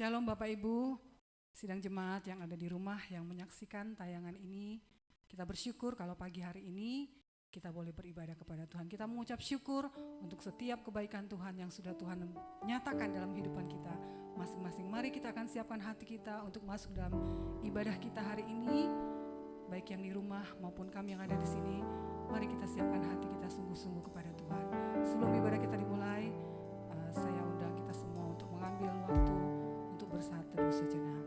Shalom Bapak Ibu, sidang jemaat yang ada di rumah yang menyaksikan tayangan ini. Kita bersyukur kalau pagi hari ini kita boleh beribadah kepada Tuhan. Kita mengucap syukur untuk setiap kebaikan Tuhan yang sudah Tuhan nyatakan dalam kehidupan kita masing-masing. Mari kita akan siapkan hati kita untuk masuk dalam ibadah kita hari ini, baik yang di rumah maupun kami yang ada di sini. Mari kita siapkan hati kita sungguh-sungguh kepada Tuhan. Sebelum ibadah kita dimulai, saya undang kita semua untuk mengambil waktu untuk bersaat teduh sejenak.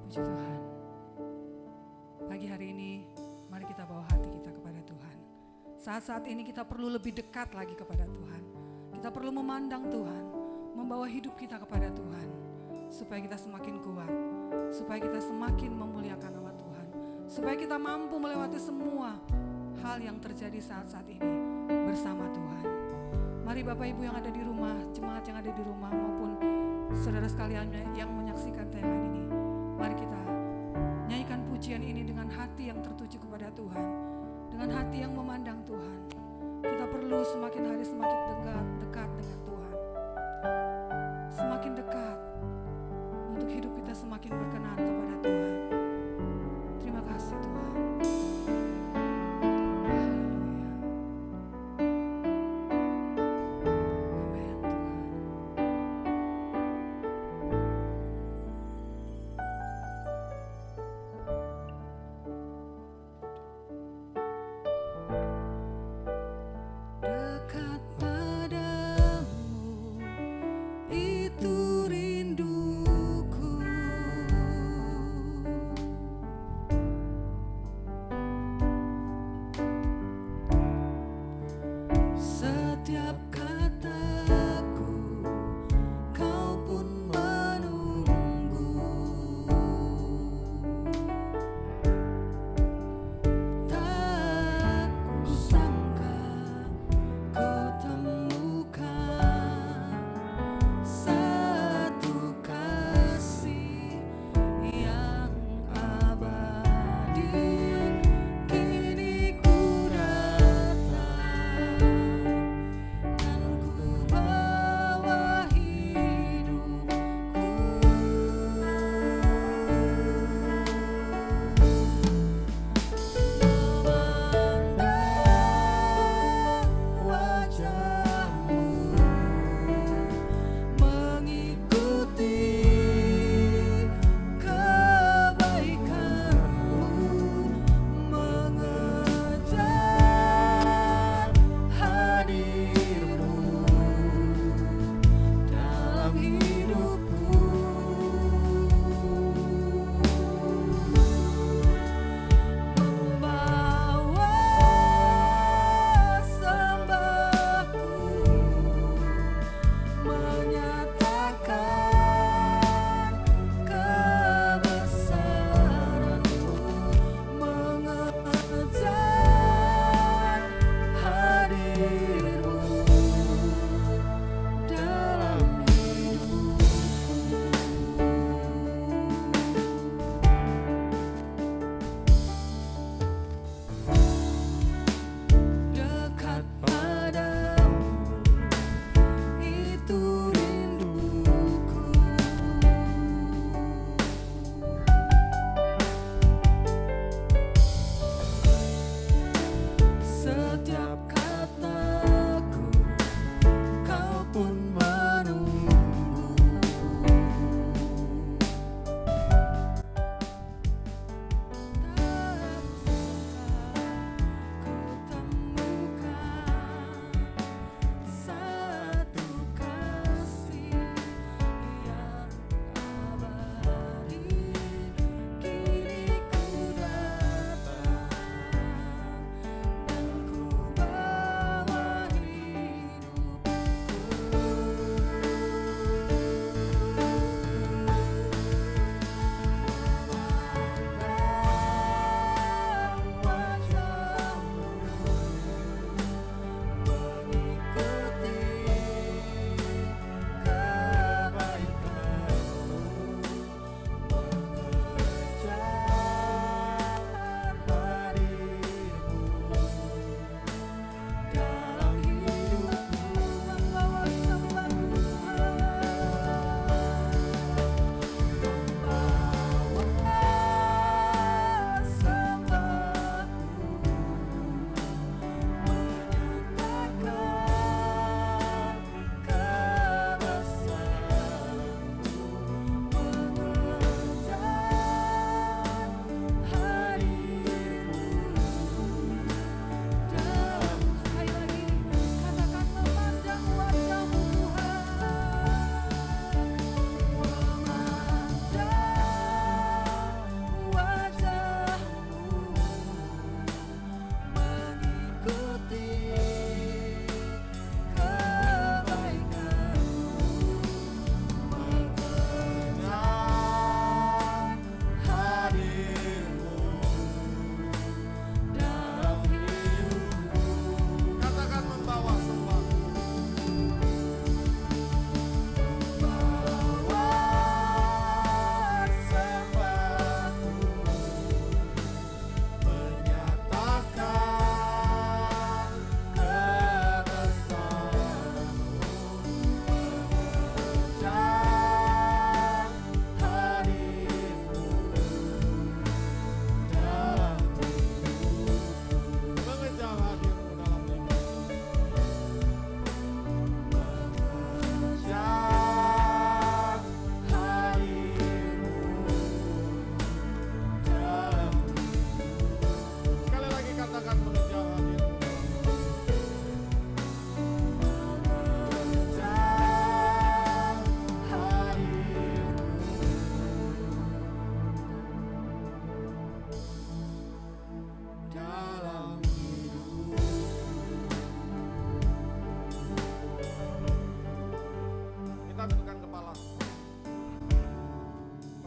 Puji Tuhan. Pagi hari ini mari kita bawa hati kita kepada Tuhan. Saat-saat ini kita perlu lebih dekat lagi kepada Tuhan. Kita perlu memandang Tuhan, membawa hidup kita kepada Tuhan, supaya kita semakin kuat, supaya kita semakin memuliakan nama Tuhan, supaya kita mampu melewati semua hal yang terjadi saat-saat ini bersama Tuhan. Mari Bapak Ibu yang ada di rumah, jemaat yang ada di rumah maupun saudara sekalian yang menyaksikan tayangan ini, mari kita nyanyikan pujian ini dengan hati yang tertuju kepada Tuhan, dengan hati yang memandang Tuhan. Kita perlu semakin hari semakin dekat dengan Tuhan, semakin dekat untuk hidup kita semakin berkenan kepada Tuhan. Terima kasih Tuhan. Haleluya. Amin Tuhan. Dekat padamu itu rinduku.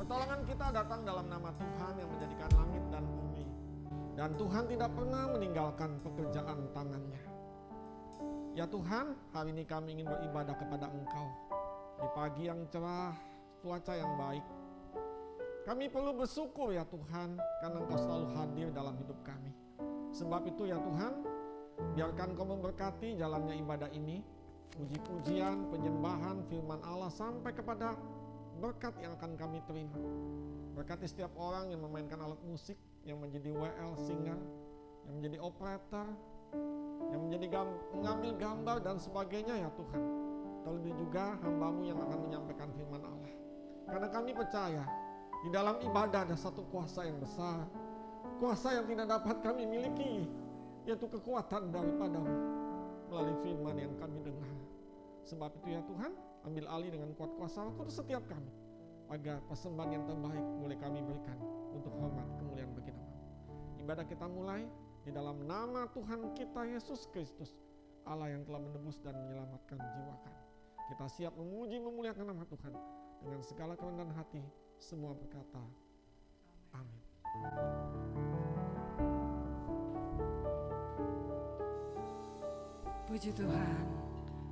Pertolongan kita datang dalam nama Tuhan yang menjadikan langit dan bumi. Dan Tuhan tidak pernah meninggalkan pekerjaan tangannya. Ya Tuhan, hari ini kami ingin beribadah kepada Engkau. Di pagi yang cerah, cuaca yang baik. Kami perlu bersyukur ya Tuhan, karena Engkau selalu hadir dalam hidup kami. Sebab itu ya Tuhan, biarkan Kau memberkati jalannya ibadah ini. Puji-pujian, penyembahan, firman Allah sampai kepada berkat yang akan kami terima. Berkati setiap orang yang memainkan alat musik, yang menjadi WL, singer, yang menjadi operator, yang mengambil gambar dan sebagainya ya Tuhan. Terlebih juga hamba-Mu yang akan menyampaikan firman Allah. Karena kami percaya di dalam ibadah ada satu kuasa yang besar, kuasa yang tidak dapat kami miliki, yaitu kekuatan daripada-Mu melalui firman yang kami dengar. Sebab itu ya Tuhan, ambil alih dengan kuat kuasa Kudus setiap kami, agar persembahan yang terbaik boleh kami berikan untuk hormat kemuliaan bagi nama-Mu. Ibadah kita mulai di dalam nama Tuhan kita Yesus Kristus, Allah yang telah menebus dan menyelamatkan jiwa kami. Kita siap memuji memuliakan nama Tuhan dengan segala kerendahan hati. Semua berkata, amin. Puji Tuhan.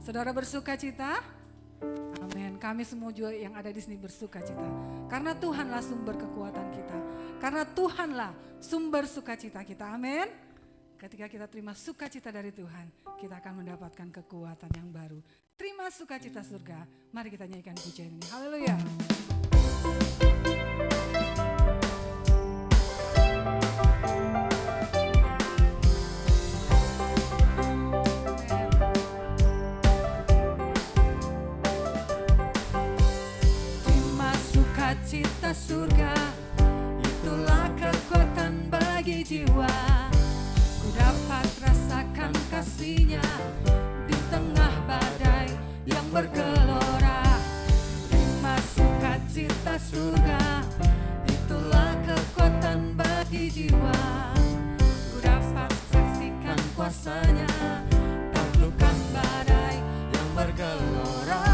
Saudara bersuka cita? Amin. Kami semua juga yang ada di sini bersuka cita. Karena Tuhanlah sumber kekuatan kita. Karena Tuhanlah sumber sukacita kita. Amin. Ketika kita terima sukacita dari Tuhan, kita akan mendapatkan kekuatan yang baru. Terima sukacita surga. Mari kita nyanyikan pujian ini. Haleluya. Cita surga, itulah kekuatan bagi jiwa. Ku dapat rasakan kasih-Nya di tengah badai yang bergelora. Terima sukacita surga, itulah kekuatan bagi jiwa. Ku dapat saksikan kuasa-Nya, taklukkan badai yang bergelora.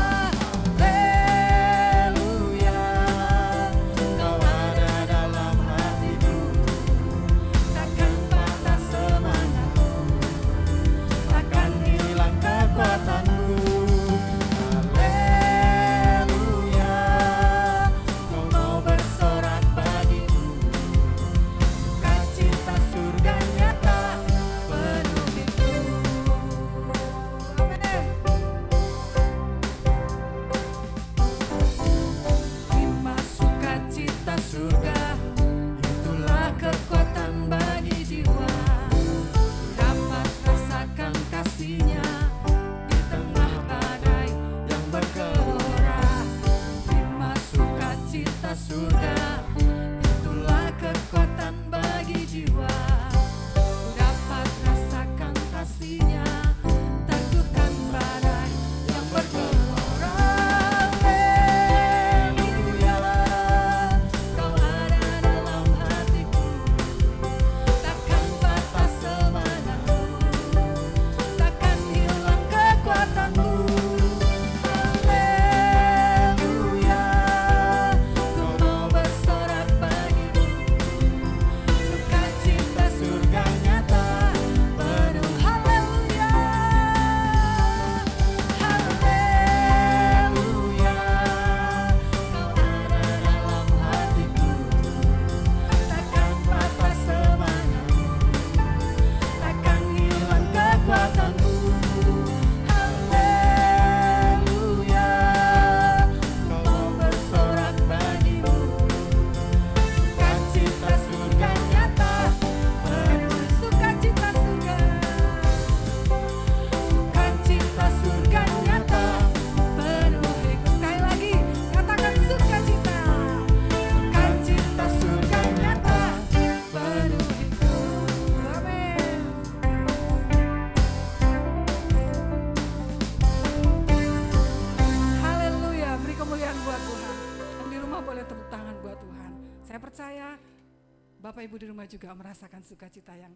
Bapak Ibu di rumah juga merasakan sukacita yang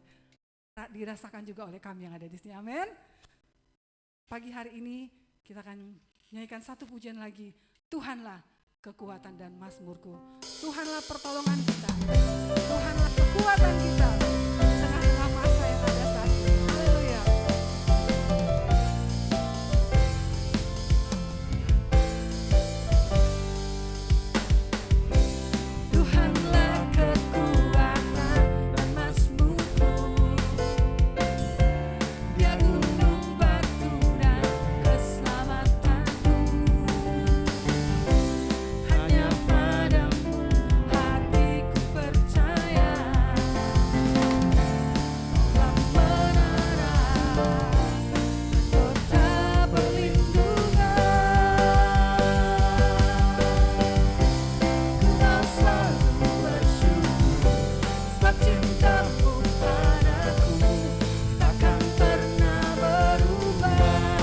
dirasakan juga oleh kami yang ada di sini. Amin. Pagi hari ini kita akan nyanyikan satu pujian lagi. Tuhanlah kekuatan dan mazmurku. Tuhanlah pertolongan kita, Tuhanlah kekuatan kita tengah-tengah masa yang ada saat ini. Haleluya. Tuhanlah kekuatan dan mazmurku, Dia gunung batu dan keselamatanku. Hanya padamu hatiku percaya, Kaulah menara dan kota perlindungan. Ku mau selalu bersyukur sebab cintamu padaku takkan pernah berubah.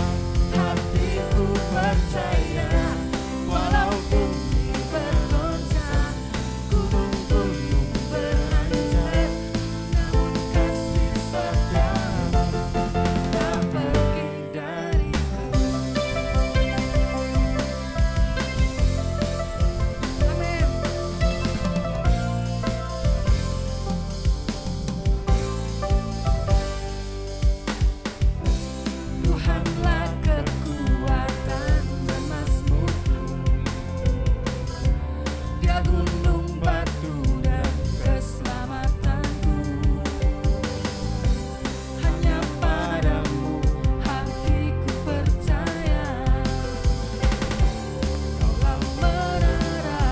Hatiku percaya walau bumi bergoncang, gunung-gunung beranjak, namun kasih setiamu tak pergi dariku. Amin. Tuhanlah kekuatan dan mazmurku, Dia gunung batu dan keselamatanku. Hanya padamu hatiku percaya, Kaulah menara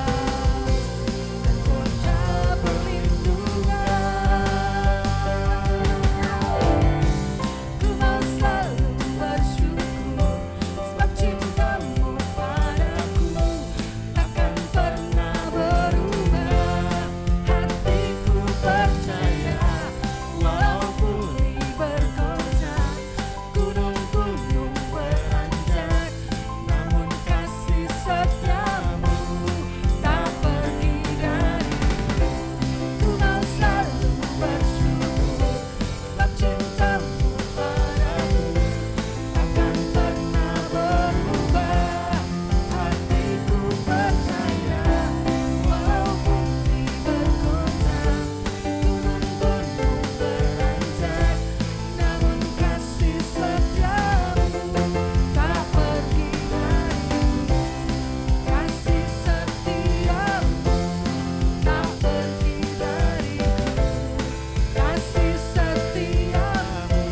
dan kota perlindungan. Ku mau selalu bersyukur sebab cintamu padaku takkan pernah berubah. Hatiku percaya walau bumi bergoncang, gunung-gunung beranjak, namun kasih setiamu tak pergi dariku. Ku mau selalu bersyukur sebab cintamu padaku takkan pernah berubah. Hatiku percaya walau bumi bergoncang, gunung-gunung beranjak, namun kasih setiamu tak pergi dariku. Kasih setiamu tak pergi dariku. Kasih setiamu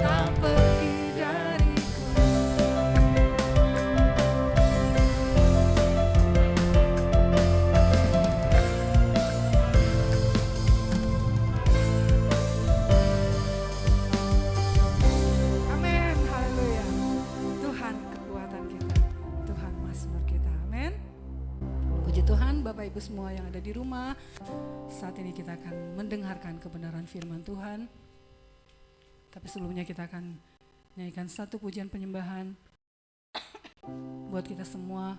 tak pergi dariku. Amin, haleluya. Tuhan kekuatan kita, Tuhan mazmur kita. Amin. Puji Tuhan, Bapak Ibu semua yang ada di rumah. Saat ini kita akan mendengarkan kebenaran firman Tuhan. Tapi sebelumnya kita akan nyanyikan satu pujian penyembahan buat kita semua.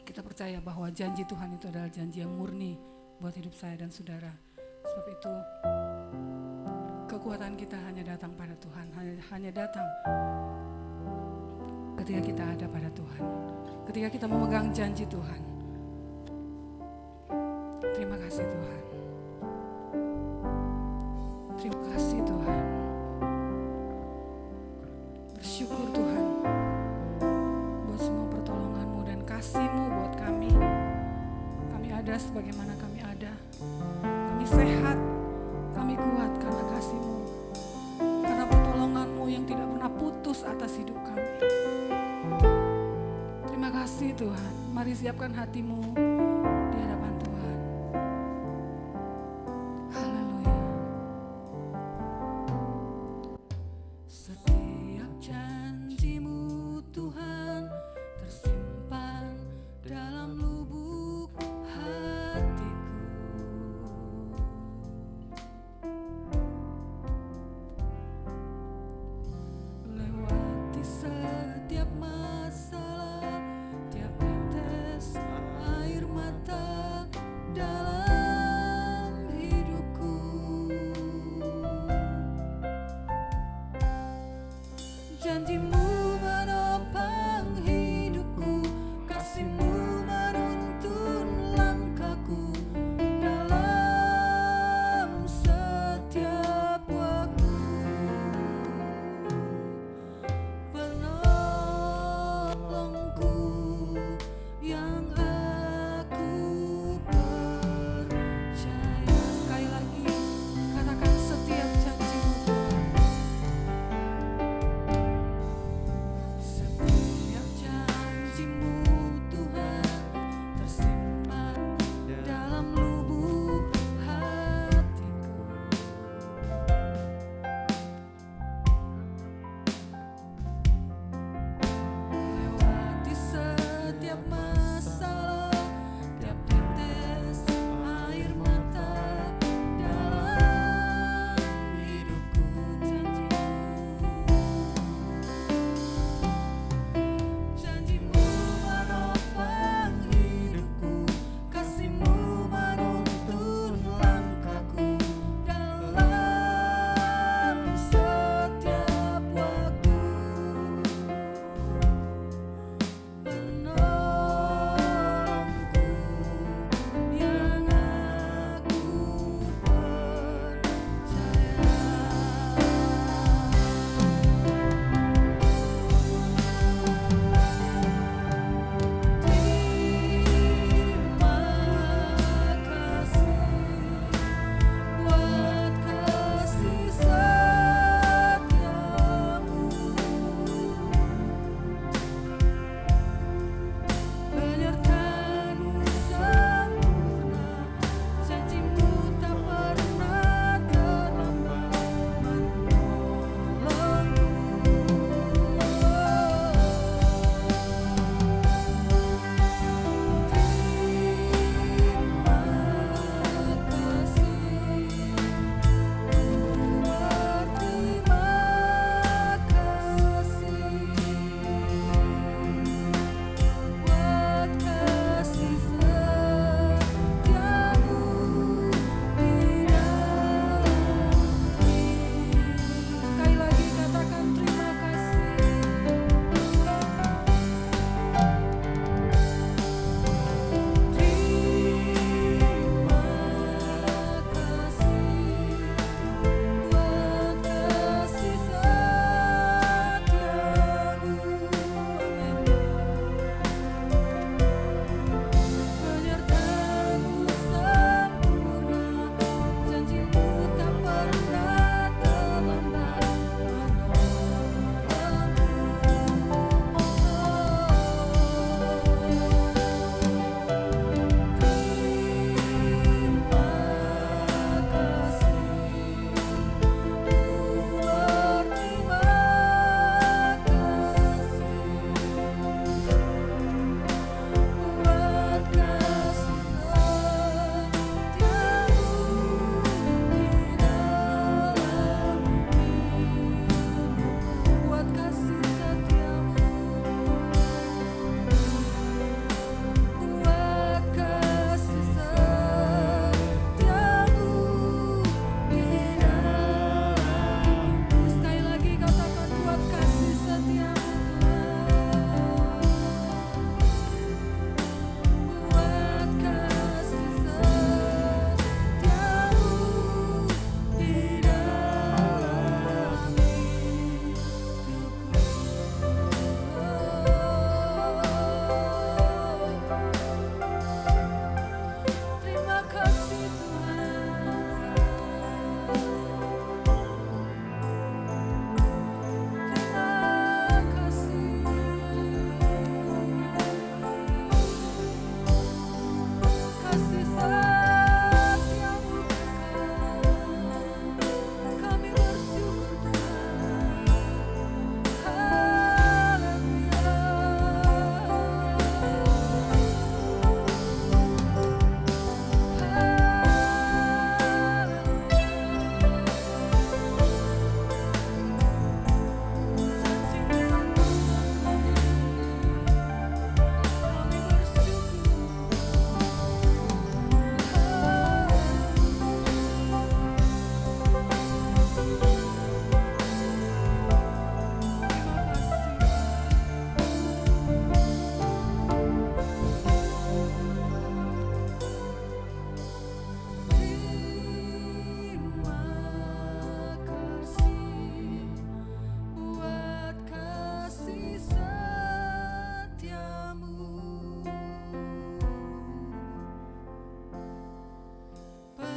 Kita percaya bahwa janji Tuhan itu adalah janji yang murni buat hidup saya dan saudara. Sebab itu kekuatan kita hanya datang pada Tuhan, hanya datang ketika kita ada pada Tuhan, ketika kita memegang janji Tuhan. Terima kasih Tuhan. Terima kasih Tuhan. Bersyukur Tuhan buat semua pertolongan-Mu dan kasih-Mu buat kami. Kami ada sebagaimana kami ada. Kami sehat, kami kuat karena kasih-Mu, karena pertolongan-Mu yang tidak pernah putus atas hidup kami. Terima kasih Tuhan. Mari siapkan hatimu di hadapan Tuhan. Haleluya. Setiap janji-Mu Tuhan tersimpan dalam lubuk hatiku. Lewati setiap masalah, tiap tetes air mata dalam hidupku. Janji-Mu menopang hidupku, kasih-Mu menuntun langkahku.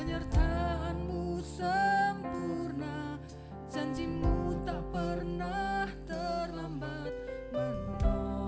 penyertaan-Mu sempurna, janji-Mu tak pernah terlambat menolongku.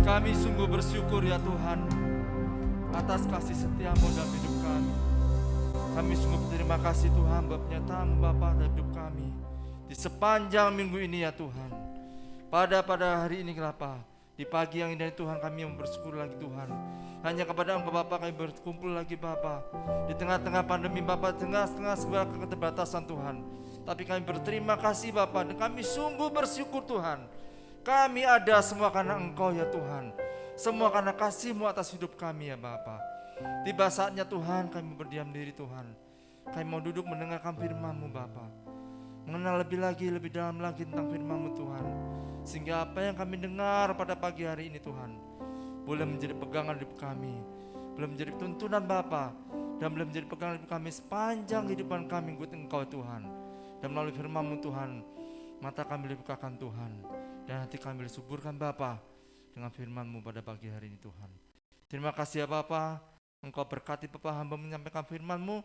Kami sungguh bersyukur ya Tuhan atas kasih setia-Mu dalam hidup kami. Kami sungguh berterima kasih Tuhan buat penyertaan Bapa dalam hidup kami di sepanjang minggu ini ya Tuhan. Pada hari ini kenapa? Di pagi yang indah ini Tuhan kami yang bersyukur lagi Tuhan. Hanya kepada Engkau Bapa kami berkumpul lagi Bapa. Di tengah-tengah pandemi Bapa, tengah-tengah segala keterbatasan Tuhan. Tapi kami berterima kasih Bapa dan kami sungguh bersyukur Tuhan. Kami ada semua karena Engkau ya Tuhan. Semua karena kasih-Mu atas hidup kami ya Bapa. Tiba saatnya Tuhan kami berdiam diri Tuhan. Kami mau duduk mendengarkan firman-Mu Bapa. Mengenal lebih dalam lagi tentang firman-Mu Tuhan. Sehingga apa yang kami dengar pada pagi hari ini Tuhan boleh menjadi pegangan hidup kami, boleh menjadi tuntunan Bapa, dan boleh menjadi pegangan hidup kami sepanjang kehidupan kami ikut Engkau Tuhan. Dan melalui firman-Mu Tuhan, mata kami dibukakan Tuhan, dan hati kami disuburkan Bapa dengan firman-Mu pada pagi hari ini Tuhan. Terima kasih ya Bapa, Engkau berkati Bapa hamba menyampaikan firman-Mu,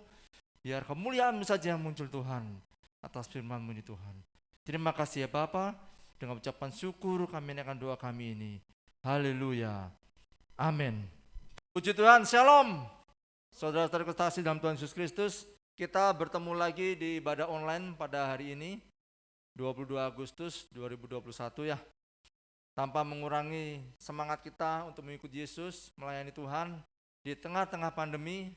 biar kemuliaan-Mu saja yang muncul Tuhan atas firman-Mu ini Tuhan. Terima kasih ya Bapa, dengan ucapan syukur kami naikkan doa kami ini. Haleluya. Amin. Puji Tuhan, shalom. Saudara-saudara kekasih dalam Tuhan Yesus Kristus, kita bertemu lagi di ibadah online pada hari ini, 22 Agustus 2021 ya. Tanpa mengurangi semangat kita untuk mengikuti Yesus, melayani Tuhan, di tengah-tengah pandemi,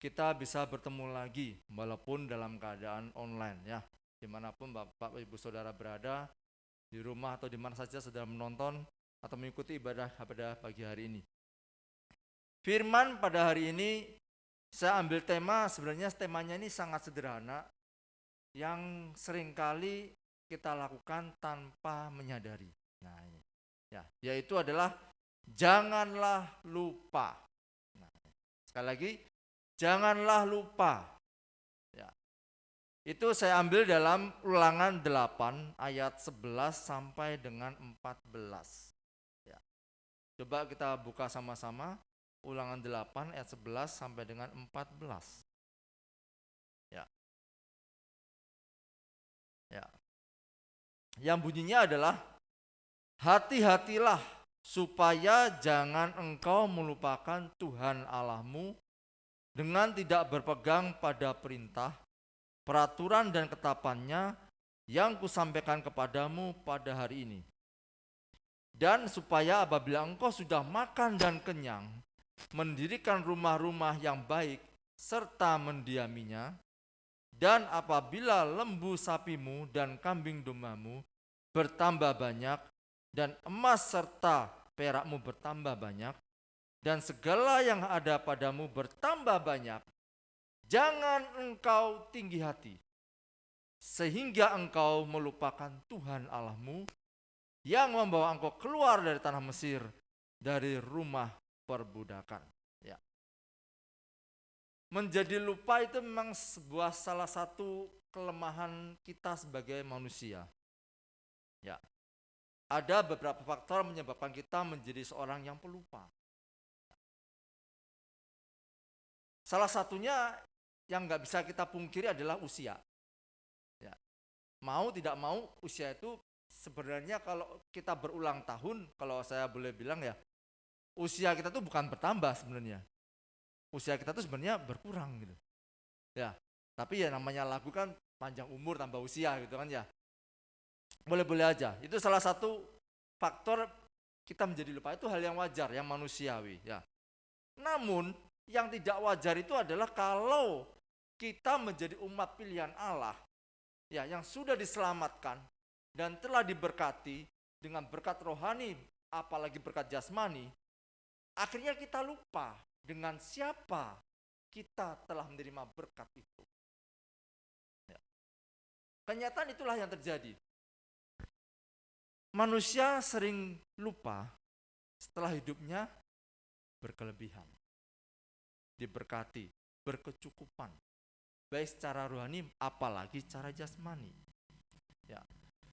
kita bisa bertemu lagi, walaupun dalam keadaan online ya. Dimanapun Bapak Ibu Saudara berada, di rumah atau di mana saja saudara menonton atau mengikuti ibadah pada pagi hari ini. Firman pada hari ini saya ambil tema, sebenarnya temanya ini sangat sederhana yang seringkali kita lakukan tanpa menyadari. Nah, ini ya, yaitu adalah janganlah lupa. Nah, sekali lagi, janganlah lupa. Itu saya ambil dalam Ulangan 8 ayat 11 sampai dengan 14. Ya. Coba kita buka sama-sama Ulangan 8 ayat 11 sampai dengan 14. Ya. Ya. Yang bunyinya adalah, hati-hatilah supaya jangan engkau melupakan Tuhan Allahmu dengan tidak berpegang pada perintah, peraturan dan ketetapannya yang kusampaikan kepadamu pada hari ini. Dan supaya apabila engkau sudah makan dan kenyang, mendirikan rumah-rumah yang baik serta mendiaminya, dan apabila lembu sapimu dan kambing dombamu bertambah banyak, dan emas serta perakmu bertambah banyak, dan segala yang ada padamu bertambah banyak, jangan engkau tinggi hati, sehingga engkau melupakan Tuhan Allahmu yang membawa engkau keluar dari tanah Mesir, dari rumah perbudakan. Ya. Menjadi lupa itu memang sebuah salah satu kelemahan kita sebagai manusia. Ya. Ada beberapa faktor menyebabkan kita menjadi seorang yang pelupa. Salah satunya yang nggak bisa kita pungkiri adalah usia. Ya. Mau tidak mau usia itu sebenarnya kalau kita berulang tahun, kalau saya boleh bilang ya, usia kita tuh bukan bertambah sebenarnya. Usia kita tuh sebenarnya berkurang gitu. Ya, tapi ya namanya lagu kan panjang umur tambah usia gitu kan ya. Boleh-boleh aja. Itu salah satu faktor kita menjadi lupa, itu hal yang wajar, yang manusiawi ya. Namun yang tidak wajar itu adalah kalau kita menjadi umat pilihan Allah ya, yang sudah diselamatkan dan telah diberkati dengan berkat rohani, apalagi berkat jasmani, akhirnya kita lupa dengan siapa kita telah menerima berkat itu. Ya. Kenyataan itulah yang terjadi. Manusia sering lupa setelah hidupnya berkelebihan, diberkati, berkecukupan, baik secara rohani apalagi secara jasmani. Ya.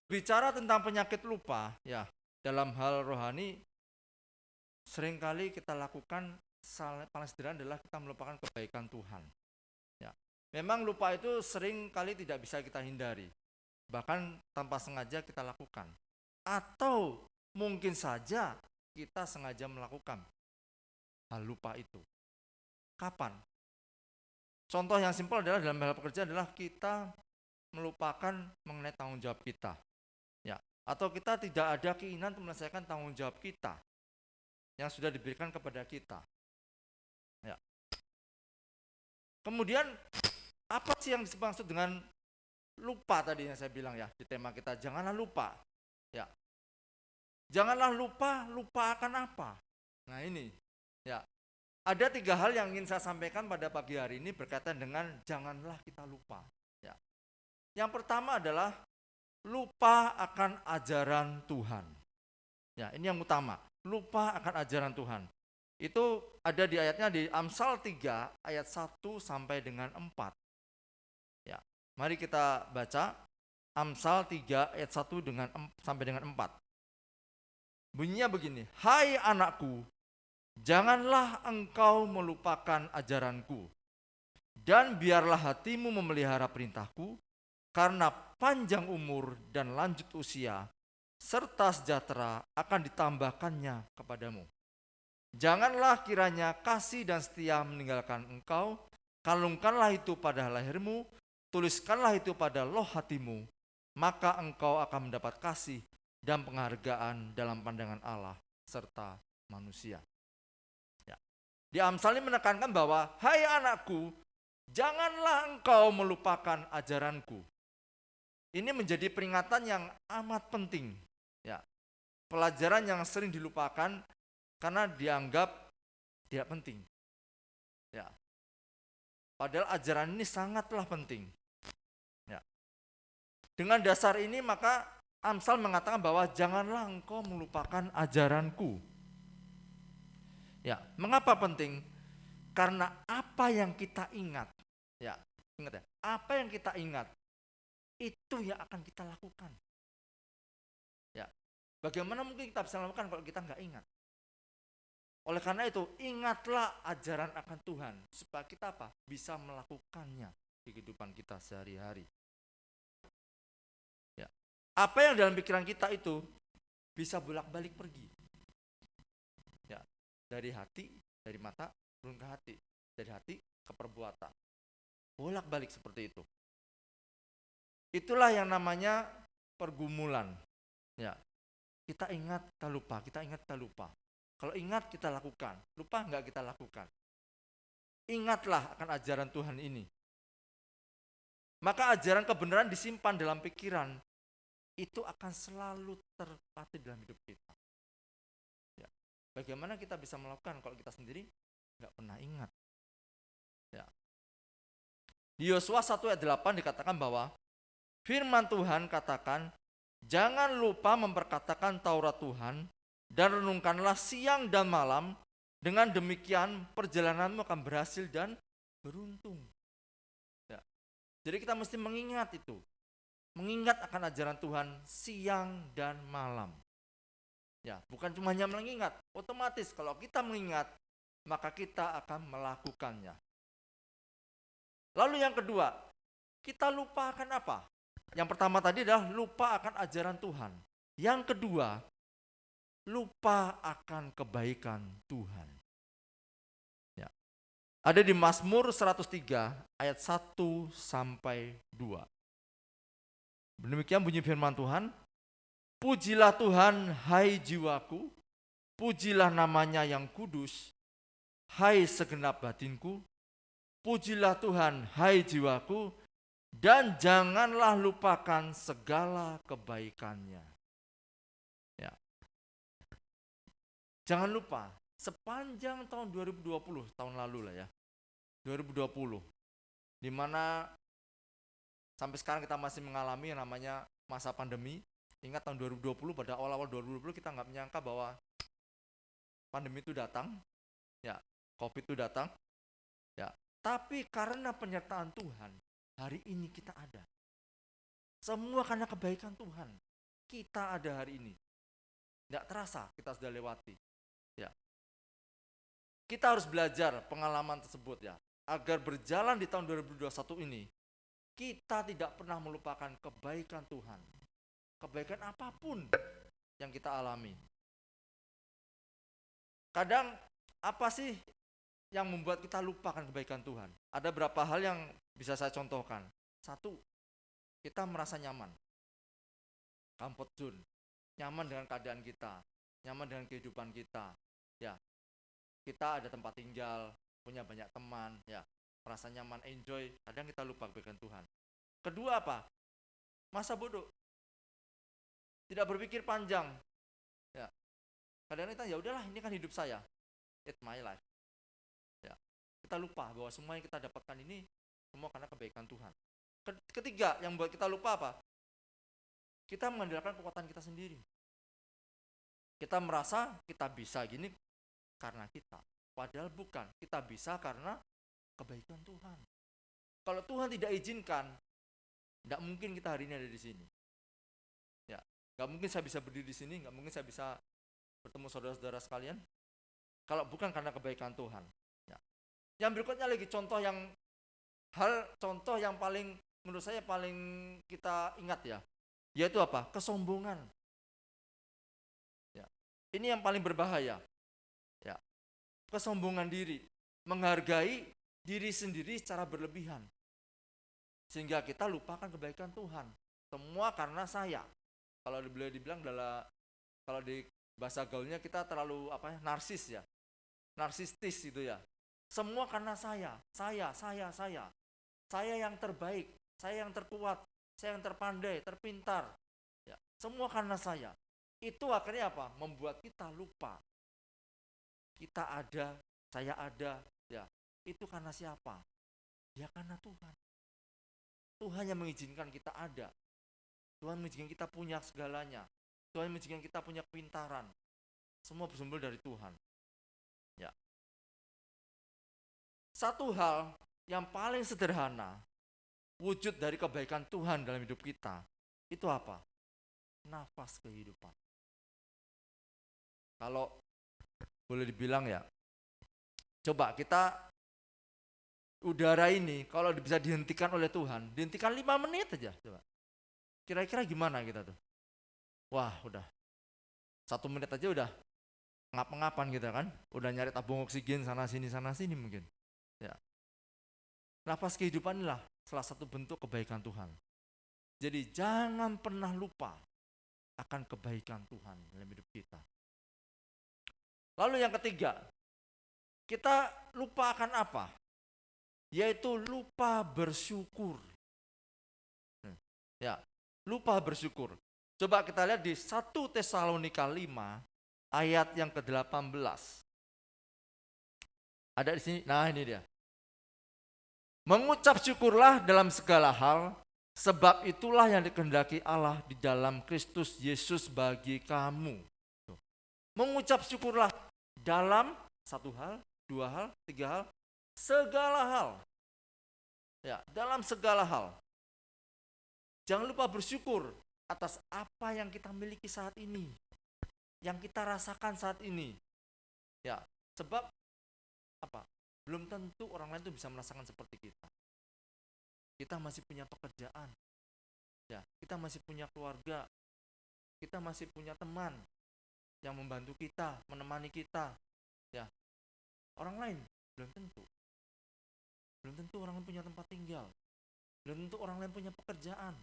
Bicara tentang penyakit lupa, ya, dalam hal rohani seringkali kita lakukan paling sederhana adalah kita melupakan kebaikan Tuhan. Ya. Memang lupa itu sering kali tidak bisa kita hindari, bahkan tanpa sengaja kita lakukan. Atau mungkin saja kita sengaja melakukan hal lupa itu. Kapan? Contoh yang simpel adalah dalam hal pekerjaan adalah kita melupakan mengenai tanggung jawab kita. Ya. Atau kita tidak ada keinginan untuk menyelesaikan tanggung jawab kita yang sudah diberikan kepada kita. Ya. Kemudian apa sih yang dimaksud dengan lupa tadi yang saya bilang ya di tema kita, janganlah lupa. Ya. Janganlah lupa, lupa akan apa? Nah ini ya. Ada 3 hal yang ingin saya sampaikan pada pagi hari ini berkaitan dengan janganlah kita lupa. Ya. Yang pertama adalah lupa akan ajaran Tuhan. Ya, ini yang utama. Lupa akan ajaran Tuhan. Itu ada di ayatnya di Amsal 3 ayat 1 sampai dengan 4. Ya, mari kita baca Amsal 3 ayat 1 sampai dengan 4. Bunyinya begini, hai anakku, janganlah engkau melupakan ajaranku, dan biarlah hatimu memelihara perintahku, karena panjang umur dan lanjut usia, serta sejahtera akan ditambahkannya kepadamu. Janganlah kiranya kasih dan setia meninggalkan engkau, kalungkanlah itu pada lehermu, tuliskanlah itu pada loh hatimu, maka engkau akan mendapat kasih dan penghargaan dalam pandangan Allah serta manusia. Ya. Di Amsal ini menekankan bahwa, hai anakku, janganlah engkau melupakan ajaranku. Ini menjadi peringatan yang amat penting. Ya. Pelajaran yang sering dilupakan karena dianggap tidak penting. Ya. Padahal ajaran ini sangatlah penting. Ya. Dengan dasar ini maka Amsal mengatakan bahwa janganlah engkau melupakan ajaranku. Ya, mengapa penting? Karena apa yang kita ingat, ya, ingat ya, apa yang kita ingat itu yang akan kita lakukan. Ya, bagaimana mungkin kita bisa lakukan kalau kita nggak ingat? Oleh karena itu, ingatlah ajaran akan Tuhan supaya kita apa? Bisa melakukannya di kehidupan kita sehari-hari. Ya. Apa yang dalam pikiran kita itu bisa bolak-balik pergi. Ya, dari hati, dari mata turun ke hati, dari hati ke perbuatan. Bolak-balik seperti itu. Itulah yang namanya pergumulan. Ya. Kita ingat, kita lupa, kita ingat, kita lupa. Kalau ingat kita lakukan, lupa enggak kita lakukan. Ingatlah akan ajaran Tuhan ini. Maka ajaran kebenaran disimpan dalam pikiran, itu akan selalu terpatri dalam hidup kita. Ya. Bagaimana kita bisa melakukan kalau kita sendiri enggak pernah ingat? Ya. Di Yosua 1 ayat 8 dikatakan bahwa firman Tuhan katakan, jangan lupa memperkatakan Taurat Tuhan dan renungkanlah siang dan malam, dengan demikian perjalananmu akan berhasil dan beruntung. Ya. Jadi kita mesti mengingat itu. Mengingat akan ajaran Tuhan siang dan malam. Ya, bukan cuma hanya mengingat, otomatis kalau kita mengingat, maka kita akan melakukannya. Lalu yang kedua, kita lupa akan apa? Yang pertama tadi adalah lupa akan ajaran Tuhan. Yang kedua, lupa akan kebaikan Tuhan. Ya. Ada di Mazmur 103 ayat 1 sampai 2. Demikian bunyi firman Tuhan. Pujilah Tuhan, hai jiwaku, pujilah namanya yang kudus, hai segenap batinku, pujilah Tuhan, hai jiwaku, dan janganlah lupakan segala kebaikannya. Ya. Jangan lupa, sepanjang tahun 2020, tahun lalu lah ya, 2020, di mana sampai sekarang kita masih mengalami yang namanya masa pandemi. Ingat tahun 2020, pada awal-awal 2020 kita nggak menyangka bahwa pandemi itu datang, ya, COVID itu datang, ya. Tapi karena penyertaan Tuhan, hari ini kita ada. Semua karena kebaikan Tuhan, kita ada hari ini. Nggak terasa kita sudah lewati, ya. Kita harus belajar pengalaman tersebut ya, agar berjalan di tahun 2021 ini, kita tidak pernah melupakan kebaikan Tuhan. Kebaikan apapun yang kita alami. Kadang apa sih yang membuat kita lupakan kebaikan Tuhan? Ada beberapa hal yang bisa saya contohkan. Satu, kita merasa nyaman. Comfort zone. Nyaman dengan keadaan kita, nyaman dengan kehidupan kita. Ya. Kita ada tempat tinggal, punya banyak teman, ya. Merasa nyaman, enjoy. Kadang kita lupa kebaikan Tuhan. Kedua apa? Masa bodoh. Tidak berpikir panjang. Ya. Kadang kita ya udahlah, ini kan hidup saya. It's my life. Ya. Kita lupa bahwa semua yang kita dapatkan ini semua karena kebaikan Tuhan. Ketiga, yang buat kita lupa apa? Kita mengandalkan kekuatan kita sendiri. Kita merasa kita bisa gini karena kita. Padahal bukan. Kita bisa karena kebaikan Tuhan. Kalau Tuhan tidak izinkan, tidak mungkin kita hari ini ada di sini. Ya, nggak mungkin saya bisa berdiri di sini, nggak mungkin saya bisa bertemu saudara-saudara sekalian. Kalau bukan karena kebaikan Tuhan. Ya. Yang berikutnya lagi contoh yang paling menurut saya paling kita ingat ya, yaitu apa? Kesombongan. Ya. Ini yang paling berbahaya. Ya. Kesombongan diri, menghargai diri sendiri secara berlebihan. Sehingga kita lupakan kebaikan Tuhan. Semua karena saya. Kalau boleh dibilang kalau di bahasa gaulnya kita terlalu narsis ya. Narsistis gitu ya. Semua karena saya. Saya yang terbaik, saya yang terkuat, saya yang terpandai, terpintar. Ya, semua karena saya. Itu akhirnya apa? Membuat kita lupa. Kita ada, saya ada, ya. Itu karena siapa? Ya karena Tuhan. Tuhan yang mengizinkan kita ada. Tuhan mengizinkan kita punya segalanya. Tuhan mengizinkan kita punya kepintaran. Semua bersumber dari Tuhan. Ya. Satu hal yang paling sederhana, wujud dari kebaikan Tuhan dalam hidup kita, itu apa? Nafas kehidupan. Kalau boleh dibilang ya, coba kita udara ini kalau bisa dihentikan oleh Tuhan, dihentikan 5 menit aja coba. Kira-kira gimana kita tuh? Wah, udah 1 menit aja udah ngap-ngapan gitu kan, udah nyari tabung oksigen sana sini mungkin. Ya. Nafas kehidupan inilah salah satu bentuk kebaikan Tuhan. Jadi jangan pernah lupa akan kebaikan Tuhan dalam hidup kita. Lalu yang ketiga, kita lupa akan apa? Yaitu lupa bersyukur. Ya, lupa bersyukur. Coba kita lihat di 1 Tesalonika 5 ayat yang ke-18. Ada di sini. Nah, ini dia. Mengucap syukurlah dalam segala hal, sebab itulah yang dikehendaki Allah di dalam Kristus Yesus bagi kamu. Mengucap syukurlah dalam 1 hal, 2 hal, 3 hal, segala hal. Ya, dalam segala hal. Jangan lupa bersyukur atas apa yang kita miliki saat ini, yang kita rasakan saat ini. Ya, sebab apa? Belum tentu orang lain itu bisa merasakan seperti kita. Kita masih punya pekerjaan. Ya, kita masih punya keluarga. Kita masih punya teman. yang membantu kita, menemani kita. Ya, orang lain belum tentu. Belum tentu orang lain punya tempat tinggal. Belum tentu orang lain punya pekerjaan.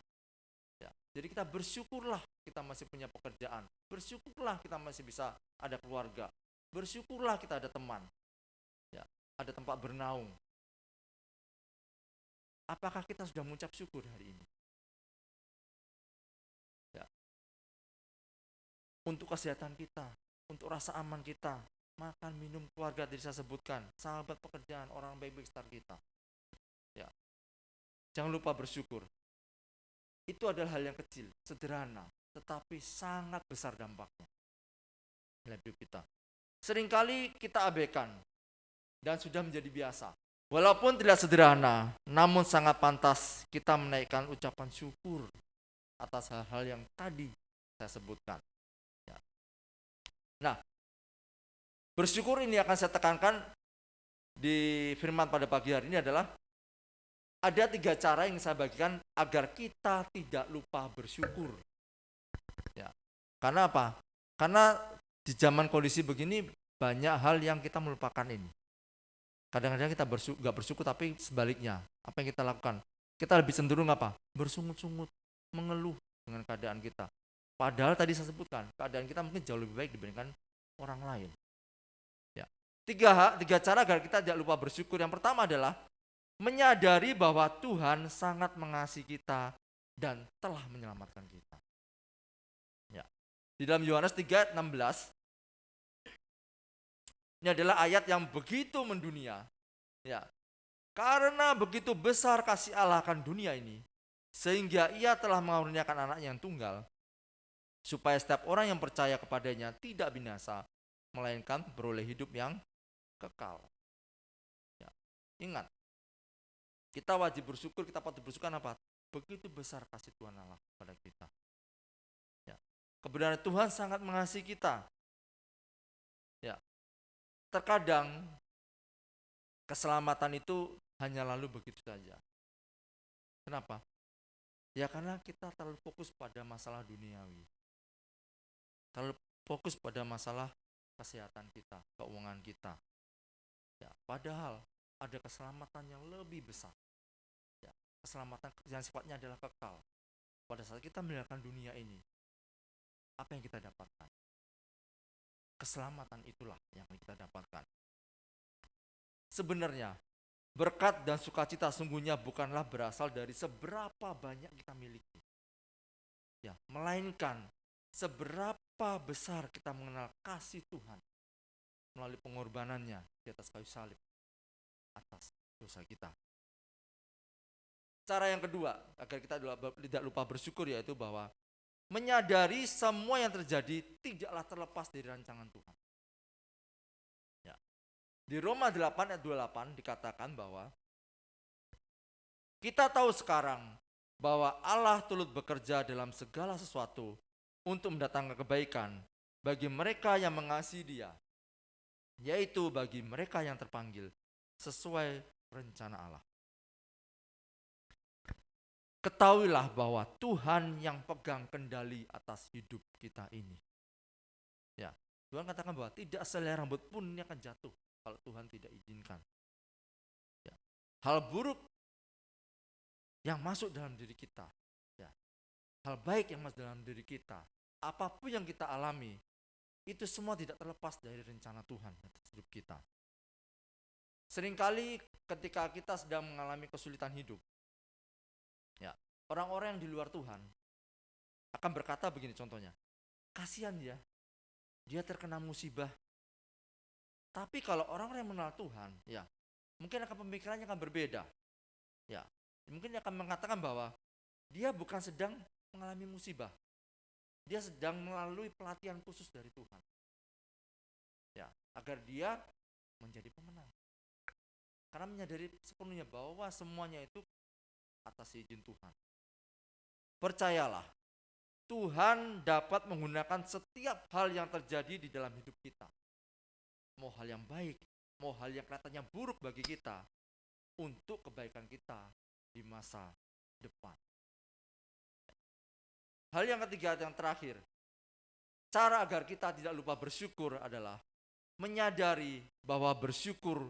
Ya, jadi kita bersyukurlah kita masih punya pekerjaan. Bersyukurlah kita masih bisa ada keluarga. Bersyukurlah kita ada teman. Ya, ada tempat bernaung. Apakah kita sudah mengucap syukur hari ini? Ya. Untuk kesehatan kita, untuk rasa aman kita, makan, minum, keluarga tadi saya sebutkan, sahabat, pekerjaan, orang baik-baik sekitar kita. Ya. Jangan lupa bersyukur. Itu adalah hal yang kecil, sederhana, tetapi sangat besar dampaknya dalam hidup kita. Seringkali kita abaikan dan sudah menjadi biasa. Walaupun tidak sederhana, namun sangat pantas kita menaikkan ucapan syukur atas hal-hal yang tadi saya sebutkan. Ya. Nah, bersyukur ini akan saya tekankan di firman pada pagi hari ini adalah ada 3 cara yang saya bagikan agar kita tidak lupa bersyukur. Ya. Karena apa? Karena di zaman kondisi begini banyak hal yang kita melupakan ini. Kadang-kadang kita nggak bersyukur, tapi sebaliknya. Apa yang kita lakukan? Kita lebih cenderung apa? Bersungut-sungut, mengeluh dengan keadaan kita. Padahal tadi saya sebutkan, keadaan kita mungkin jauh lebih baik dibandingkan orang lain. Ya. 3 cara agar kita tidak lupa bersyukur. Yang pertama adalah menyadari bahwa Tuhan sangat mengasihi kita dan telah menyelamatkan kita. Ya. Di dalam Yohanes 3:16, ini adalah ayat yang begitu mendunia. Ya. Karena begitu besar kasih Allah akan dunia ini, sehingga Ia telah mengaruniakan anaknya yang tunggal, supaya setiap orang yang percaya kepadanya tidak binasa, melainkan beroleh hidup yang kekal. Ya. Ingat, kita wajib bersyukur, kita patut bersyukur apa? Begitu besar kasih Tuhan Allah pada kita. Ya. Kebenaran Tuhan sangat mengasihi kita. Ya. Terkadang keselamatan itu hanya lalu begitu saja. Kenapa? Ya karena kita terlalu fokus pada masalah duniawi. Terlalu fokus pada masalah kesehatan kita, keuangan kita. Ya, padahal ada keselamatan yang lebih besar. Ya, keselamatan yang sifatnya adalah kekal. Pada saat kita meninggalkan dunia ini, apa yang kita dapatkan? Keselamatan itulah yang kita dapatkan. Sebenarnya, berkat dan sukacita sungguhnya bukanlah berasal dari seberapa banyak kita miliki. Ya, melainkan seberapa besar kita mengenal kasih Tuhan melalui pengorbanannya di atas kayu salib atas dosa kita. Cara yang kedua agar kita tidak lupa bersyukur yaitu bahwa menyadari semua yang terjadi tidaklah terlepas dari rancangan Tuhan. Ya. Di Roma 8 ayat 28 dikatakan bahwa kita tahu sekarang bahwa Allah turut bekerja dalam segala sesuatu untuk mendatangkan kebaikan bagi mereka yang mengasihi Dia, yaitu bagi mereka yang terpanggil sesuai rencana Allah. Ketahuilah bahwa Tuhan yang pegang kendali atas hidup kita ini. Ya, Tuhan katakan bahwa tidak selai rambut pun ini akan jatuh kalau Tuhan tidak izinkan. Ya. Hal buruk yang masuk dalam diri kita, ya. Hal baik yang masuk dalam diri kita, apapun yang kita alami, itu semua tidak terlepas dari rencana Tuhan atas hidup kita. Seringkali ketika kita sedang mengalami kesulitan hidup, ya, orang-orang yang di luar Tuhan akan berkata begini contohnya, kasihan ya, dia terkena musibah. Tapi kalau orang-orang yang mengenal Tuhan, ya, mungkin akan pemikirannya akan berbeda. Ya, mungkin dia akan mengatakan bahwa dia bukan sedang mengalami musibah. Dia sedang melalui pelatihan khusus dari Tuhan. Ya, agar dia menjadi pemenang. Karena menyadari sepenuhnya bahwa semuanya itu atas izin Tuhan. Percayalah, Tuhan dapat menggunakan setiap hal yang terjadi di dalam hidup kita. Mau hal yang baik, mau hal yang kelihatannya buruk bagi kita, untuk kebaikan kita di masa depan. Hal yang ketiga, yang terakhir, cara agar kita tidak lupa bersyukur adalah menyadari bahwa bersyukur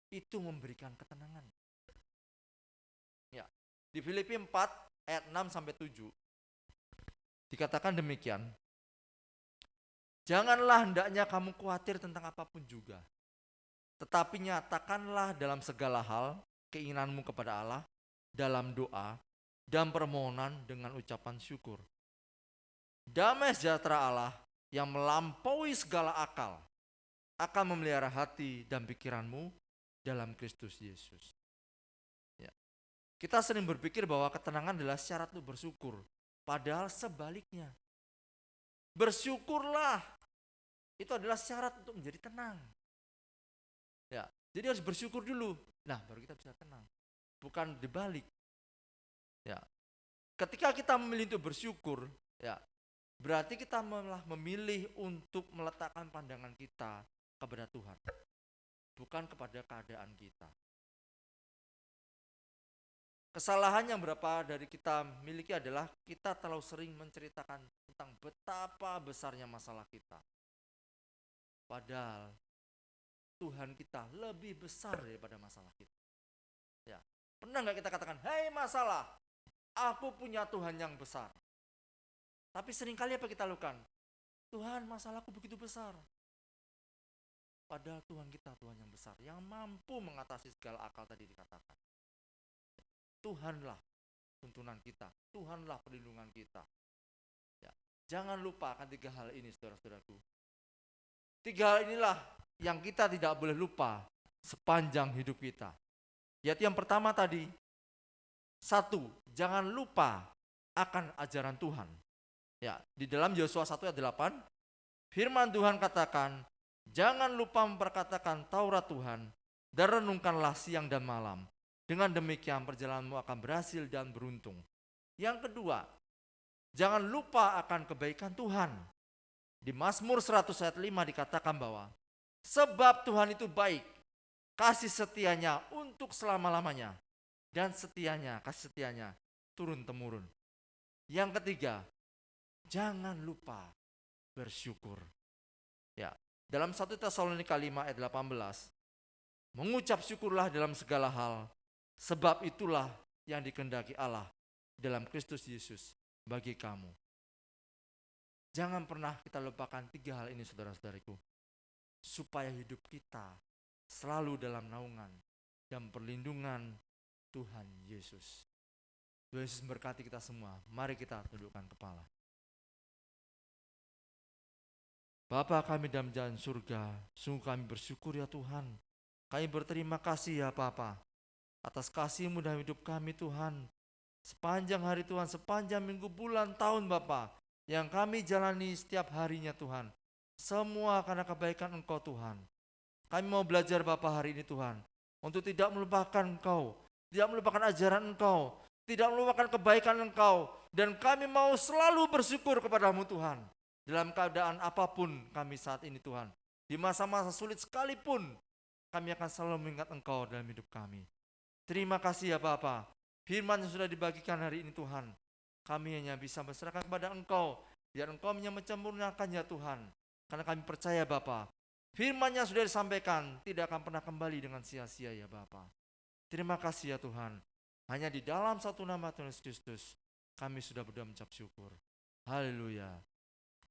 itu memberikan ketenangan. Ya, di Filipi 4 ayat 6 sampai 7 dikatakan demikian. Janganlah hendaknya kamu khawatir tentang apapun juga, tetapi nyatakanlah dalam segala hal keinginanmu kepada Allah dalam doa dan permohonan dengan ucapan syukur. Damai sejahtera Allah yang melampaui segala akal akan memelihara hati dan pikiranmu dalam Kristus Yesus. Ya. Kita sering berpikir bahwa ketenangan adalah syarat untuk bersyukur, padahal sebaliknya. Bersyukurlah, itu adalah syarat untuk menjadi tenang. Ya, jadi harus bersyukur dulu. Nah, baru kita bisa tenang. Bukan dibalik. Ya. Ketika kita memilih untuk bersyukur, ya, berarti kita malah memilih untuk meletakkan pandangan kita kepada Tuhan, bukan kepada keadaan kita. Kesalahan yang berapa dari kita miliki adalah kita terlalu sering menceritakan tentang betapa besarnya masalah kita. Padahal Tuhan kita lebih besar daripada masalah kita. Ya, pernah nggak kita katakan, "Hei masalah, aku punya Tuhan yang besar." Tapi seringkali apa kita lakukan? Tuhan, masalahku begitu besar. Padahal Tuhan kita Tuhan yang besar, yang mampu mengatasi segala akal tadi dikatakan. Tuhanlah tuntunan kita, Tuhanlah perlindungan kita. Ya, jangan lupa akan 3 hal ini, saudara-saudaraku. 3 hal inilah yang kita tidak boleh lupa sepanjang hidup kita. Yaitu yang pertama tadi, 1, jangan lupa akan ajaran Tuhan. Ya, di dalam Yosua 1 ayat 8, firman Tuhan katakan, jangan lupa memperkatakan Taurat Tuhan dan renungkanlah siang dan malam. Dengan demikian perjalananmu akan berhasil dan beruntung. Yang kedua, jangan lupa akan kebaikan Tuhan. Di Mazmur 100 ayat 5 dikatakan bahwa sebab Tuhan itu baik, kasih setianya untuk selama-lamanya, dan kasih setianya turun-temurun. Yang ketiga, jangan lupa bersyukur. Ya, dalam 1 Tesalonika 5 ayat 18, mengucap syukurlah dalam segala hal, sebab itulah yang dikehendaki Allah dalam Kristus Yesus bagi kamu. Jangan pernah kita lupakan 3 hal ini, saudara-saudariku, supaya hidup kita selalu dalam naungan dan perlindungan Tuhan Yesus. Tuhan Yesus memberkati kita semua. Mari kita tundukkan kepala. Bapa kami dalam jalan surga, sungguh kami bersyukur ya Tuhan. Kami berterima kasih ya Bapa atas kasih-Mu dalam hidup kami Tuhan. Sepanjang hari Tuhan, sepanjang minggu, bulan, tahun Bapa yang kami jalani setiap harinya Tuhan. Semua karena kebaikan Engkau Tuhan. Kami mau belajar Bapa hari ini Tuhan, untuk tidak melupakan Engkau, tidak melupakan ajaran Engkau, tidak melupakan kebaikan Engkau. Dan kami mau selalu bersyukur kepada-Mu Tuhan. Dalam keadaan apapun kami saat ini Tuhan. Di masa-masa sulit sekalipun, kami akan selalu mengingat Engkau dalam hidup kami. Terima kasih ya Bapa. Firman yang sudah dibagikan hari ini Tuhan, kami hanya bisa berserahkan kepada Engkau, biar Engkau menyempurnakan ya Tuhan. Karena kami percaya Bapa, firman yang sudah disampaikan tidak akan pernah kembali dengan sia-sia ya Bapa. Terima kasih ya Tuhan. Hanya di dalam satu nama Tuhan Yesus Kristus, kami sudah berdoa mengucap syukur. Haleluya.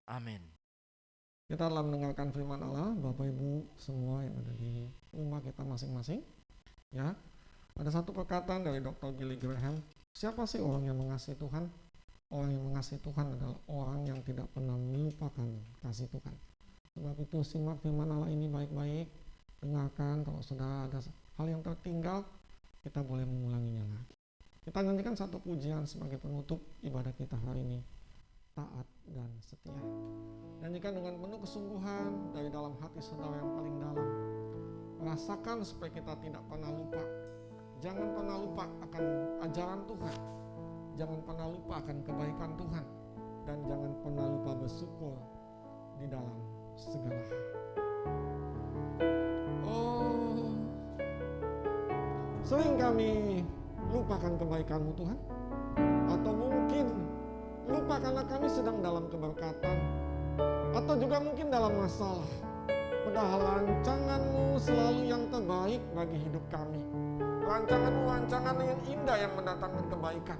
Amin. Kita telah mendengarkan firman Allah, Bapak Ibu semua yang ada di rumah kita masing-masing. Ya, ada satu perkataan dari Dr. Billy Graham. Siapa sih orang yang mengasihi Tuhan? Orang yang mengasihi Tuhan adalah orang yang tidak pernah melupakan kasih Tuhan. Sebab itu simak firman Allah ini baik-baik. Dengarkan, kalau sudah ada hal yang tertinggal, kita boleh mengulanginya lagi. Kita nyanyikan satu pujian sebagai penutup ibadah kita hari ini. Taat dan setia. Nyanyikan dengan penuh kesungguhan dari dalam hati saudara yang paling dalam. Rasakan supaya kita tidak pernah lupa. Jangan pernah lupa akan ajaran Tuhan. Jangan pernah lupa akan kebaikan Tuhan. Dan jangan pernah lupa bersyukur di dalam segala hal. Oh, sering kami lupakan kebaikan-Mu Tuhan. Atau mungkin lupa karena kami sedang dalam keberkatan, atau juga mungkin dalam masalah. Padahal rancangan-Mu selalu yang terbaik bagi hidup kami. Rancangan-Mu rancangan yang indah yang mendatangkan kebaikan.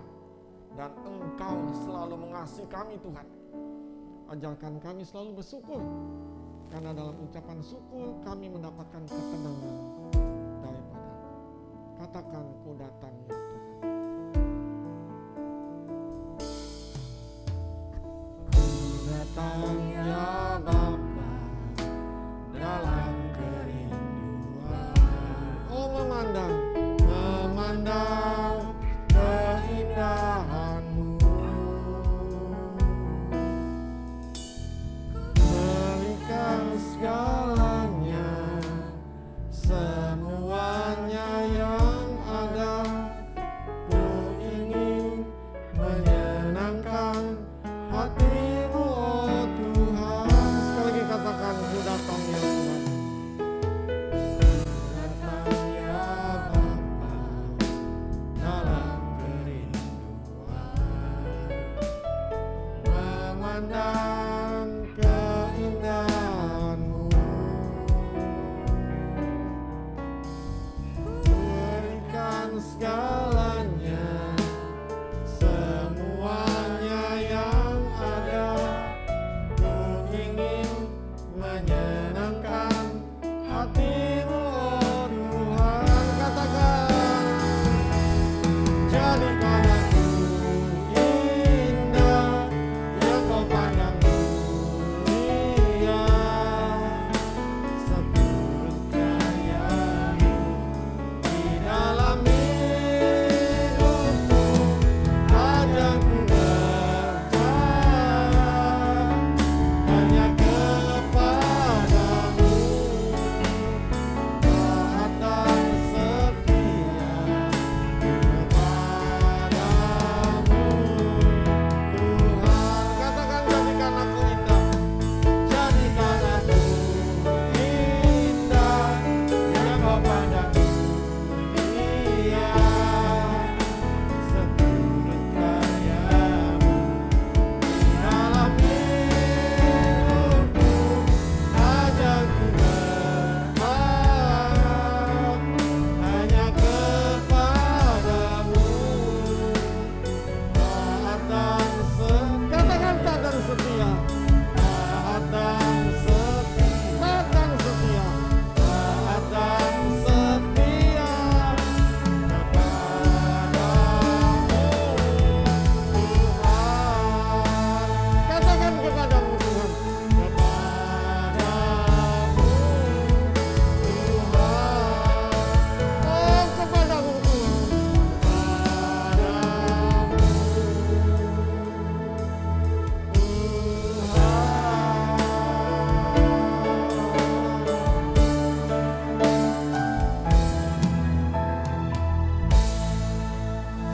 Dan Engkau selalu mengasihi kami Tuhan. Ajarkan kami selalu bersyukur. Karena dalam ucapan syukur kami mendapatkan ketenangan daripada. Katakan ku datang ya Tuhan. Ku datang ya Bapa dalam kerinduan. Oh memandang keindahan-Mu. Berikan segalanya, semuanya yang ada. Ku ingin menyenangkan hati-Mu, oh Tuhan. Sekali lagi katakan, ku datang ya Tuhan. Ku datang ya Bapa dalam kerinduan. Memandang keindahan-Mu. Berikan segalanya, semuanya yang ada. Ku ingin menyenangkan hati-Mu, oh Tuhan. Katakan, jadikan aku indah, yang Kau pandang mulia. Seturut gaya-Mu di dalam hidupku, hanya ku berharap hanya kepadamu, taat dan setia kepadamu, Tuhan. Katakan, jadikan aku indah, jadikan aku indah, yang Kau pandang mulia. Seturut gaya-Mu di dalam hidupku, hanya ku berharap hanya kepadamu, taat dan setia. Katakan, taat dan setia. Taat dan setia. Taat dan setia. Taat dan setia kepadamu, Tuhan. Katakan kepadamu Tuhan. Kepadamu Tuhan. Oh kepadamu Tuhan.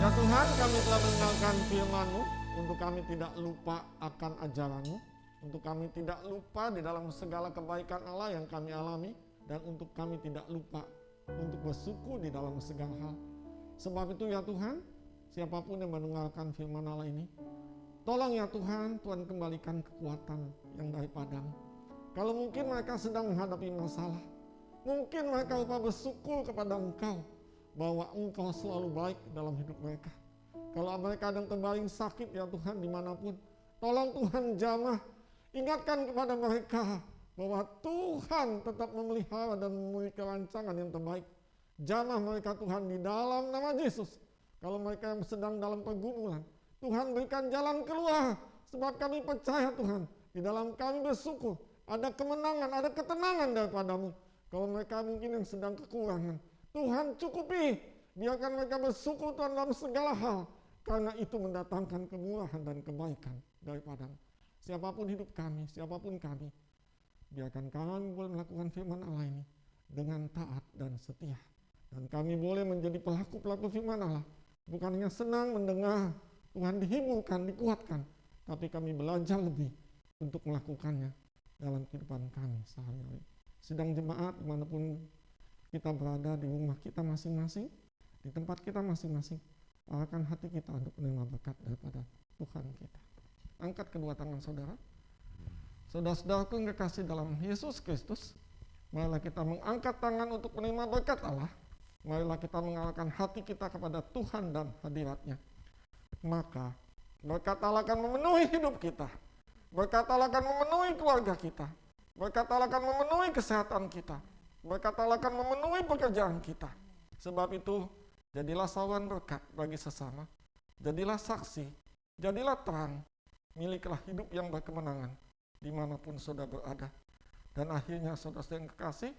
Ya Tuhan, kami telah mendengarkan firman-Mu, untuk kami tidak lupa akan ajaran-Mu, untuk kami tidak lupa di dalam segala kebaikan Allah yang kami alami, dan untuk kami tidak lupa untuk bersyukur di dalam segala hal. Sebab itu ya Tuhan, siapapun yang mendengarkan firman Allah ini, tolong ya Tuhan, Tuhan kembalikan kekuatan yang daripada-Mu. Kalau mungkin mereka sedang menghadapi masalah, mungkin mereka lupa bersyukur kepada Engkau, bahwa Engkau selalu baik dalam hidup mereka. Kalau mereka sedang terbaring sakit ya Tuhan dimanapun, tolong Tuhan jamah, ingatkan kepada mereka bahwa Tuhan tetap memelihara dan memiliki rancangan yang terbaik. Jamah mereka Tuhan di dalam nama Yesus. Kalau mereka yang sedang dalam pergumulan, Tuhan berikan jalan keluar. Sebab kami percaya Tuhan, di dalam kami bersyukur, ada kemenangan, ada ketenangan daripada-Mu. Kalau mereka mungkin yang sedang kekurangan, Tuhan cukupi. Biarkan mereka bersyukur Tuhan dalam segala hal. Karena itu mendatangkan kemurahan dan kebaikan daripada-Mu. Siapapun hidup kami, siapapun kami, biarkan kami boleh melakukan firman Allah ini dengan taat dan setia. Dan kami boleh menjadi pelaku-pelaku firman Allah. Bukan hanya senang mendengar, Tuhan dihiburkan, dikuatkan. Tapi kami belajar lebih untuk melakukannya dalam kehidupan kami sehari-hari. Sidang jemaat dimanapun kita berada, di rumah kita masing-masing, di tempat kita masing-masing, arahkan hati kita untuk menerima berkat daripada Tuhan kita. Angkat kedua tangan saudara. Saudara-saudaraku yang kekasih dalam Yesus Kristus, marilah kita mengangkat tangan untuk menerima berkat Allah. Marilah kita mengarahkan hati kita kepada Tuhan dan hadirat-Nya. Maka berkat Allah akan memenuhi hidup kita. Berkat Allah akan memenuhi keluarga kita. Berkat Allah akan memenuhi kesehatan kita. Berkat Allah akan memenuhi pekerjaan kita. Sebab itu, jadilah saluran berkat bagi sesama. Jadilah saksi. Jadilah terang. Miliklah hidup yang berkemenangan dimanapun saudara berada. Dan akhirnya saudara yang kekasih,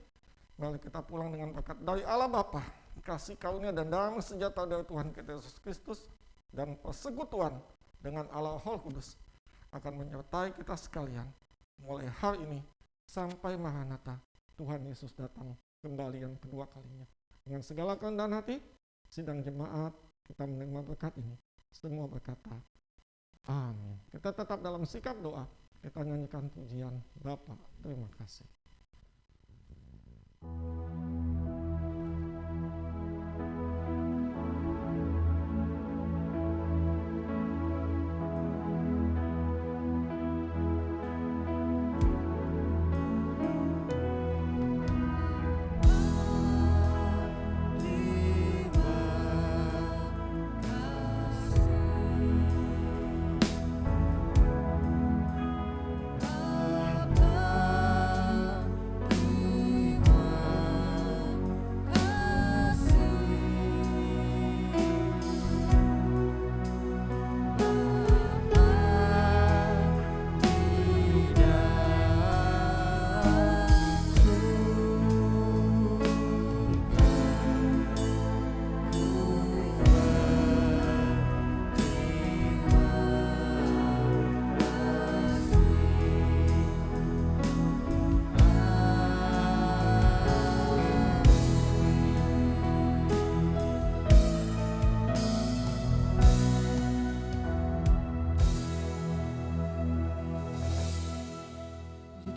mari kita pulang dengan berkat dari Allah Bapa, kasih karunia dan damai sejahtera dari Tuhan kita Yesus Kristus, dan persekutuan dengan Allah Roh Kudus akan menyertai kita sekalian mulai hari ini sampai Maranatha Tuhan Yesus datang kembali yang kedua kalinya. Dengan segala kerendahan hati, sidang jemaat kita menerima berkat ini. Semua berkata, amin. Kita tetap dalam sikap doa. Kita nyanyikan pujian Bapa, terima kasih.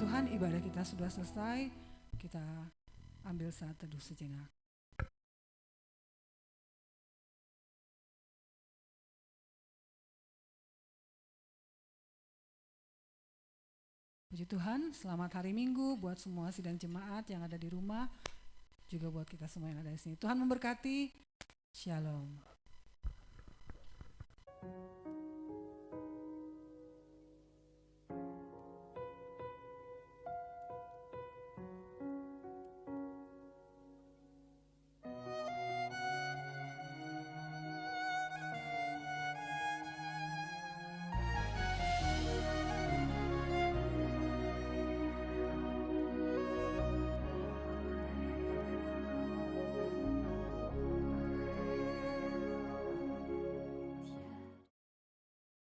Tuhan, ibadah kita sudah selesai. Kita ambil saat teduh sejenak. Puji Tuhan, selamat hari Minggu buat semua sidang jemaat yang ada di rumah, juga buat kita semua yang ada di sini. Tuhan memberkati. Shalom.